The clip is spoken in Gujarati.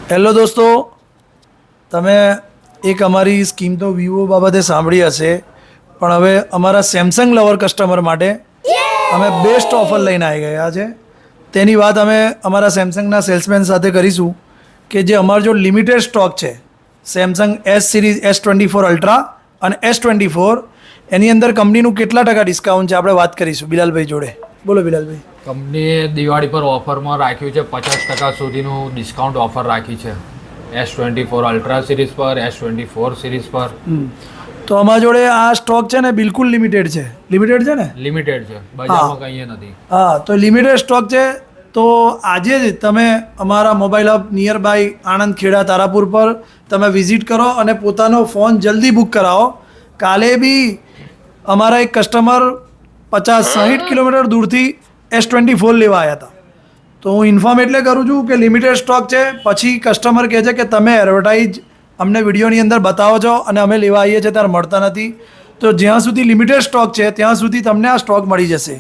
હેલો દોસ્તો, તમે એક અમારી સ્કીમ તો વિવો બાબતે સાંભળી હશે, પણ હવે અમારા સેમસંગ લવર કસ્ટમર માટે અમે બેસ્ટ ઓફર લઈને આવી ગયા છે. તેની વાત અમે અમારા સેમસંગના સેલ્સમેન સાથે કરીશું કે જે અમારો જો લિમિટેડ સ્ટોક છે Samsung S series S24 ultra અને S24, એની અંદર કંપનીનું કેટલા ટકા ડિસ્કાઉન્ટ છે આપણે વાત કરીશું બિલાલભાઈ જોડે. બોલો બિલાલભાઈ. કંપનીએ દિવાળી પર ઓફરમાં રાખ્યું છે 50% સુધીનું ડિસ્કાઉન્ટ ઓફર રાખી છે S24 અલ્ટ્રા સિરીઝ પર, S24 સિરીઝ પર. તો અમારા જોડે આ સ્ટોક છે ને બિલકુલ લિમિટેડ છે. લિમિટેડ છે ને? લિમિટેડ છે, બજારમાં કંઈ નથી. હા, તો લિમિટેડ સ્ટોક છે. તો આજે જ તમે અમારા mobile hub nearby Anand, Kheda, Tarapur પર તમે વિઝિટ કરો અને પોતાનો ફોન જલ્દી બુક કરાવો. કાલે બી અમારા એક કસ્ટમર 50-60 કિલોમીટર દૂરથી S24 લેવા આવ્યા હતા. તો હું ઇન્ફોર્મ એટલે કરું છું કે લિમિટેડ સ્ટોક છે. પછી કસ્ટમર કહે છે કે તમે એડવર્ટાઇઝ અમને વિડીયોની અંદર બતાવો છો અને અમે લેવા આવીએ છીએ ત્યારે મળતા નથી. તો જ્યાં સુધી લિમિટેડ સ્ટોક છે ત્યાં સુધી તમને આ સ્ટોક મળી જશે.